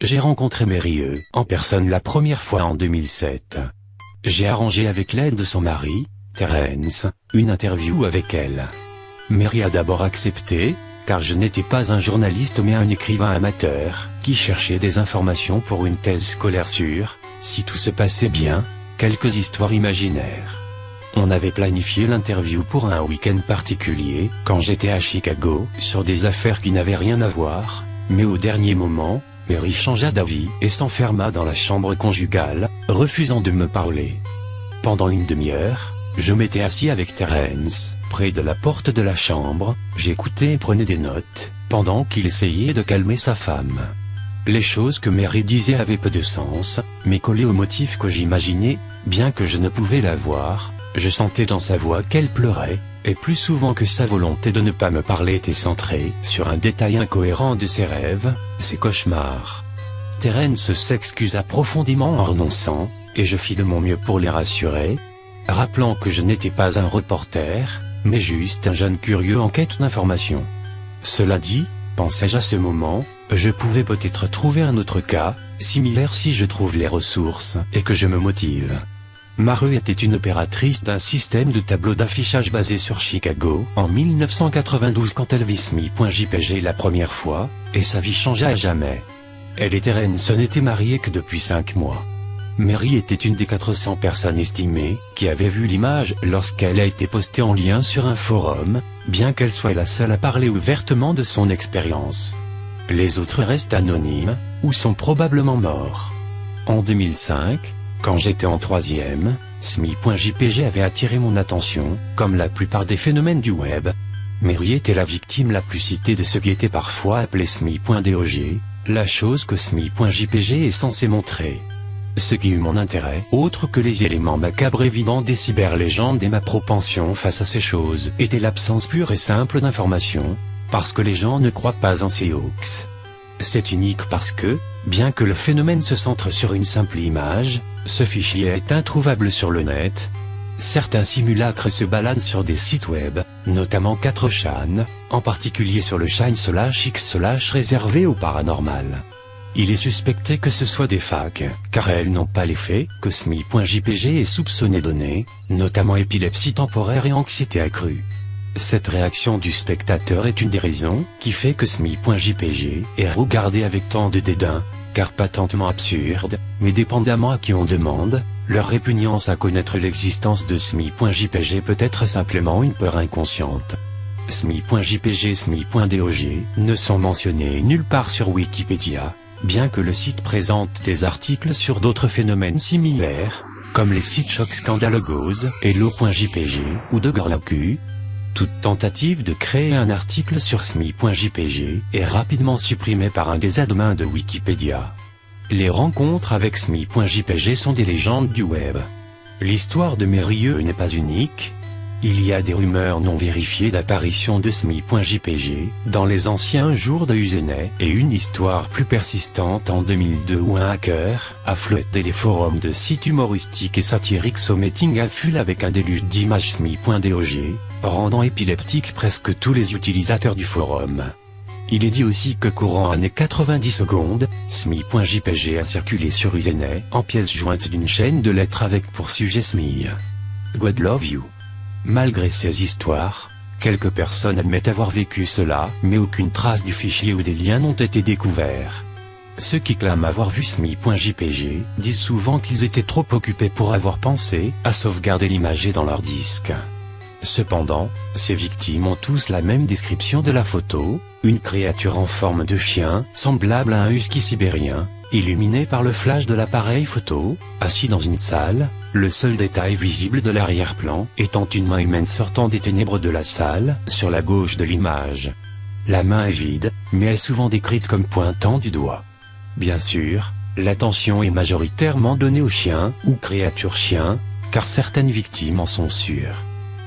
J'ai rencontré Mérieux en personne la première fois en 2007. J'ai arrangé avec l'aide de son mari, Terence, une interview avec elle. Mary a d'abord accepté, car je n'étais pas un journaliste mais un écrivain amateur, qui cherchait des informations pour une thèse scolaire sur, si tout se passait bien, quelques histoires imaginaires. On avait planifié l'interview pour un week-end particulier, quand j'étais à Chicago, sur des affaires qui n'avaient rien à voir, mais au dernier moment, Mary changea d'avis et s'enferma dans la chambre conjugale, refusant de me parler. Pendant une demi-heure, je m'étais assis avec Terence, près de la porte de la chambre, j'écoutais et prenais des notes, pendant qu'il essayait de calmer sa femme. Les choses que Mary disait avaient peu de sens, mais collaient au motif que j'imaginais, bien que je ne pouvais la voir, je sentais dans sa voix qu'elle pleurait, et plus souvent que sa volonté de ne pas me parler était centrée sur un détail incohérent de ses rêves, ses cauchemars. Terence s'excusa profondément en renonçant, et je fis de mon mieux pour les rassurer, rappelant que je n'étais pas un reporter, mais juste un jeune curieux en quête d'informations. Cela dit, pensais-je à ce moment, je pouvais peut-être trouver un autre cas, similaire si je trouve les ressources, et que je me motive. Mary était une opératrice d'un système de tableaux d'affichage basé sur Chicago, en 1992 quand elle vit SMI.jpg la première fois, et sa vie changea à jamais. Elle et Terence n'étaient mariés que depuis 5 mois. Mary était une des 400 personnes estimées, qui avaient vu l'image lorsqu'elle a été postée en lien sur un forum, bien qu'elle soit la seule à parler ouvertement de son expérience. Les autres restent anonymes, ou sont probablement morts. En 2005, quand j'étais en 3e, SMI.jpg avait attiré mon attention, comme la plupart des phénomènes du web. Mary était la victime la plus citée de ce qui était parfois appelé SMI.dog, la chose que SMI.jpg est censé montrer. Ce qui eut mon intérêt, autre que les éléments macabres évidents des cyberlégendes et ma propension face à ces choses, était l'absence pure et simple d'informations, parce que les gens ne croient pas en ces hoax. C'est unique parce que, bien que le phénomène se centre sur une simple image, ce fichier est introuvable sur le net. Certains simulacres se baladent sur des sites web, notamment 4chan, en particulier sur le Shine/X/ réservé au paranormal. Il est suspecté que ce soit des fakes, car elles n'ont pas l'effet que SMI.jpg est soupçonné donner, notamment épilepsie temporaire et anxiété accrue. Cette réaction du spectateur est une des raisons qui fait que SMI.jpg est regardé avec tant de dédain, car patentement absurde, mais dépendamment à qui on demande, leur répugnance à connaître l'existence de SMI.jpg peut être simplement une peur inconsciente. SMI.jpg et SMI.dog ne sont mentionnés nulle part sur Wikipédia, bien que le site présente des articles sur d'autres phénomènes similaires, comme les sites Choc Scandalogos, Hello.jpg ou Dogorlaku. Toute tentative de créer un article sur SMI.jpg est rapidement supprimée par un des admins de Wikipédia. Les rencontres avec SMI.jpg sont des légendes du web. L'histoire de Mérieux n'est pas unique. Il y a des rumeurs non vérifiées d'apparition de SMI.jpg dans les anciens jours de Usenet et une histoire plus persistante en 2002 où un hacker a floodé les forums de sites humoristiques et satiriques soumetting à full avec un déluge d'images SMI.dog, rendant épileptiques presque tous les utilisateurs du forum. Il est dit aussi que courant années 90 secondes, SMI.jpg a circulé sur Usenet en pièces jointes d'une chaîne de lettres avec pour sujet SMI. God love you. Malgré ces histoires, quelques personnes admettent avoir vécu cela, mais aucune trace du fichier ou des liens n'ont été découverts. Ceux qui clament avoir vu SMI.jpg disent souvent qu'ils étaient trop occupés pour avoir pensé à sauvegarder l'image dans leur disque. Cependant, ces victimes ont tous la même description de la photo, une créature en forme de chien, semblable à un husky sibérien, illuminé par le flash de l'appareil photo, assis dans une salle, le seul détail visible de l'arrière-plan étant une main humaine sortant des ténèbres de la salle, sur la gauche de l'image. La main est vide, mais est souvent décrite comme pointant du doigt. Bien sûr, l'attention est majoritairement donnée au chien, ou créature chien, car certaines victimes en sont sûres.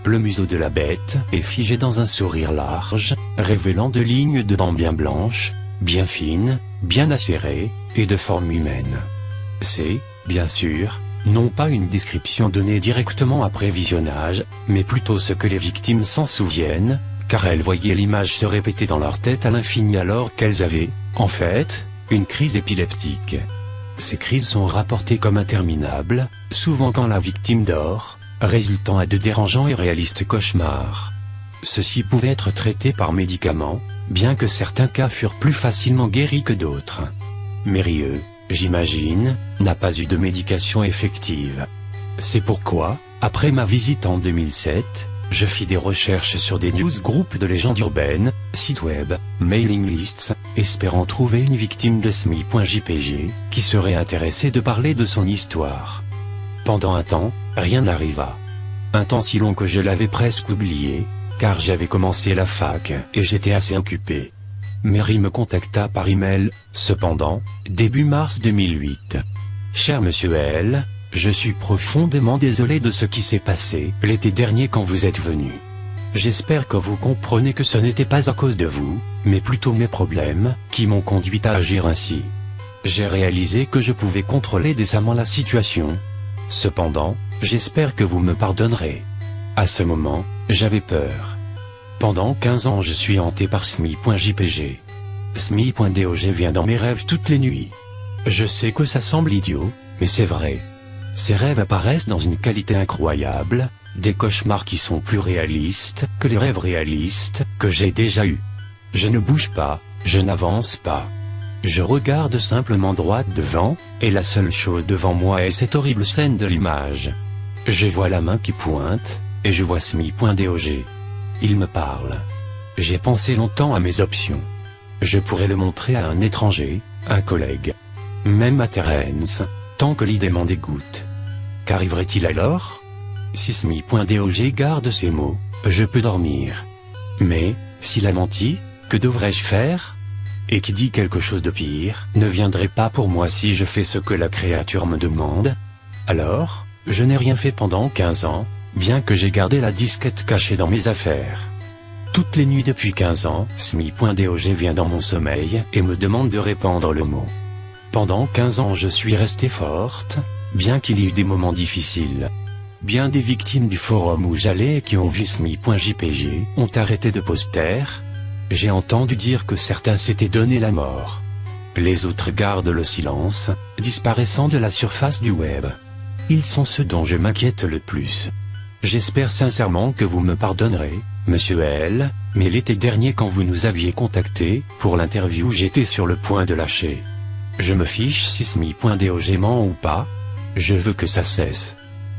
Le museau de la bête est figé dans un sourire large, révélant 2 lignes de dents bien blanches, bien fines, bien acérées, et de forme humaine. C'est, bien sûr, non pas une description donnée directement après visionnage, mais plutôt ce que les victimes s'en souviennent, car elles voyaient l'image se répéter dans leur tête à l'infini alors qu'elles avaient, en fait, une crise épileptique. Ces crises sont rapportées comme interminables, souvent quand la victime dort, résultant à de dérangeants et réalistes cauchemars. Ceux-ci pouvaient être traités par médicaments, bien que certains cas furent plus facilement guéris que d'autres. Mérieux, j'imagine, n'a pas eu de médication effective. C'est pourquoi, après ma visite en 2007, je fis des recherches sur des newsgroups de légendes urbaines, sites web, mailing lists, espérant trouver une victime de SMI.jpg, qui serait intéressée de parler de son histoire. Pendant un temps, rien n'arriva. Un temps si long que je l'avais presque oublié, car j'avais commencé la fac et j'étais assez occupé. Mary me contacta par email, cependant, début mars 2008. Cher monsieur L, je suis profondément désolé de ce qui s'est passé l'été dernier quand vous êtes venu. J'espère que vous comprenez que ce n'était pas à cause de vous, mais plutôt mes problèmes, qui m'ont conduit à agir ainsi. J'ai réalisé que je pouvais contrôler décemment la situation. Cependant, j'espère que vous me pardonnerez. À ce moment, j'avais peur. Pendant 15 ans je suis hanté par SMI.jpg. SMI.dog vient dans mes rêves toutes les nuits. Je sais que ça semble idiot, mais c'est vrai. Ces rêves apparaissent dans une qualité incroyable, des cauchemars qui sont plus réalistes que les rêves réalistes que j'ai déjà eus. Je ne bouge pas, je n'avance pas. Je regarde simplement droit devant, et la seule chose devant moi est cette horrible scène de l'image. Je vois la main qui pointe, et je vois SMI.dog. Il me parle. J'ai pensé longtemps à mes options. Je pourrais le montrer à un étranger, un collègue. Même à Terence, tant que l'idée m'en dégoûte. Qu'arriverait-il alors? Si SMI.dog garde ces mots, je peux dormir. Mais, s'il a menti, que devrais-je faire? Et qui dit quelque chose de pire, ne viendrait pas pour moi si je fais ce que la créature me demande? Alors, je n'ai rien fait pendant 15 ans, bien que j'ai gardé la disquette cachée dans mes affaires. Toutes les nuits depuis 15 ans, SMI.dog vient dans mon sommeil et me demande de répandre le mot. Pendant 15 ans je suis restée forte, bien qu'il y ait eu des moments difficiles. Bien des victimes du forum où j'allais et qui ont vu SMI.jpg ont arrêté de poster. J'ai entendu dire que certains s'étaient donné la mort. Les autres gardent le silence, disparaissant de la surface du web. Ils sont ceux dont je m'inquiète le plus. J'espère sincèrement que vous me pardonnerez, monsieur L, mais l'été dernier quand vous nous aviez contacté, pour l'interview j'étais sur le point de lâcher. Je me fiche si SMI.dog ment ou pas. Je veux que ça cesse.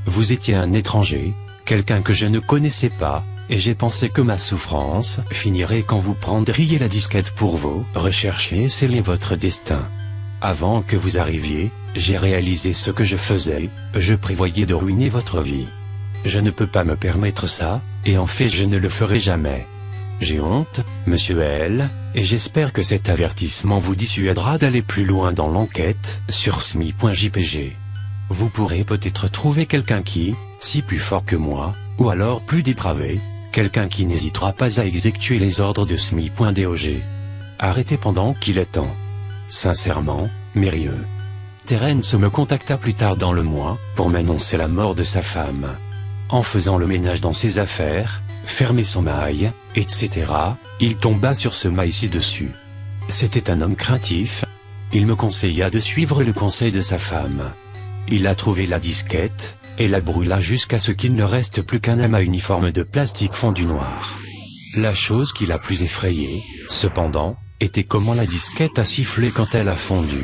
Vous étiez un étranger, quelqu'un que je ne connaissais pas, et j'ai pensé que ma souffrance finirait quand vous prendriez la disquette pour vous rechercher et sceller votre destin. Avant que vous arriviez, j'ai réalisé ce que je faisais, je prévoyais de ruiner votre vie. Je ne peux pas me permettre ça, et en fait je ne le ferai jamais. J'ai honte, monsieur L, et j'espère que cet avertissement vous dissuadera d'aller plus loin dans l'enquête sur SMI.jpg. Vous pourrez peut-être trouver quelqu'un qui, si plus fort que moi, ou alors plus dépravé, quelqu'un qui n'hésitera pas à exécuter les ordres de SMI.dog. Arrêtez pendant qu'il est temps. Sincèrement, Mérieux. Terence me contacta plus tard dans le mois, pour m'annoncer la mort de sa femme. En faisant le ménage dans ses affaires, fermer son mail, etc., il tomba sur ce mail ci-dessus. C'était un homme craintif. Il me conseilla de suivre le conseil de sa femme. Il a trouvé la disquette, et la brûla jusqu'à ce qu'il ne reste plus qu'un amas uniforme de plastique fondu noir. La chose qui l'a plus effrayé, cependant, était comment la disquette a sifflé quand elle a fondu.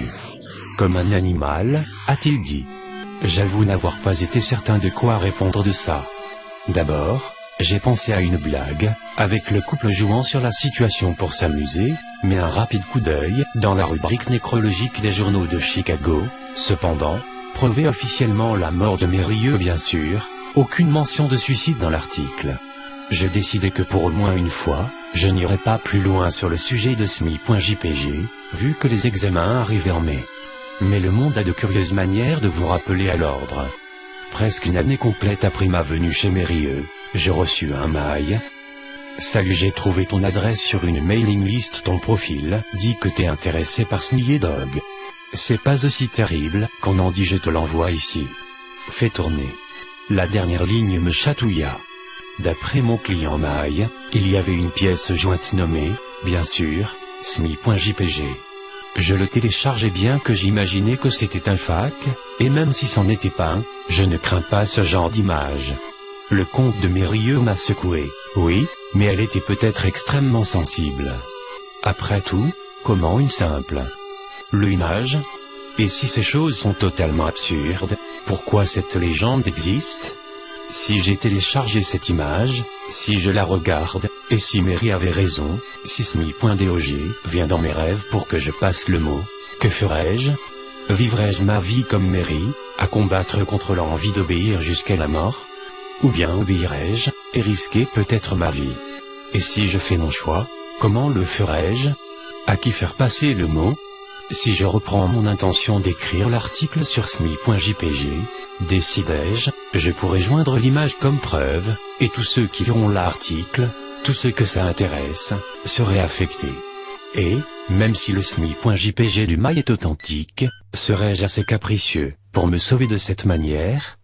Comme un animal, a-t-il dit. J'avoue n'avoir pas été certain de quoi répondre de ça. D'abord, j'ai pensé à une blague, avec le couple jouant sur la situation pour s'amuser, mais un rapide coup d'œil dans la rubrique nécrologique des journaux de Chicago, cependant, prouvait officiellement la mort de Mérieux bien sûr, aucune mention de suicide dans l'article. Je décidai que pour au moins une fois, je n'irai pas plus loin sur le sujet de SMI.jpg, vu que les examens arrivaient en mai. Mais le monde a de curieuses manières de vous rappeler à l'ordre. Presque une année complète après ma venue chez Mérieux, je reçus un mail. Salut, j'ai trouvé ton adresse sur une mailing list, ton profil dit que t'es intéressé par SMI.dog. C'est pas aussi terrible qu'on en dit, je te l'envoie ici. Fais tourner. La dernière ligne me chatouilla. D'après mon client mail, il y avait une pièce jointe nommée, bien sûr, SMI.jpg. Je le téléchargeais bien que j'imaginais que c'était un fake, et même si c'en était pas un, je ne crains pas ce genre d'image. Le compte de Mérieux m'a secoué, oui, mais elle était peut-être extrêmement sensible. Après tout, comment une simple image? Et si ces choses sont totalement absurdes, pourquoi cette légende existe? Si j'ai téléchargé cette image, si je la regarde, et si Mary avait raison, si SMI.dog vient dans mes rêves pour que je passe le mot, que ferais-je? Vivrais-je ma vie comme Mary, à combattre contre l'envie d'obéir jusqu'à la mort? Ou bien obéirais-je, et risquer peut-être ma vie? Et si je fais mon choix, comment le ferais-je? À qui faire passer le mot? Si je reprends mon intention d'écrire l'article sur SMI.jpg, décidais-je, je pourrais joindre l'image comme preuve, et tous ceux qui liront l'article, tous ceux que ça intéresse, seraient affectés. Et, même si le SMI.jpg du mail est authentique, serais-je assez capricieux pour me sauver de cette manière?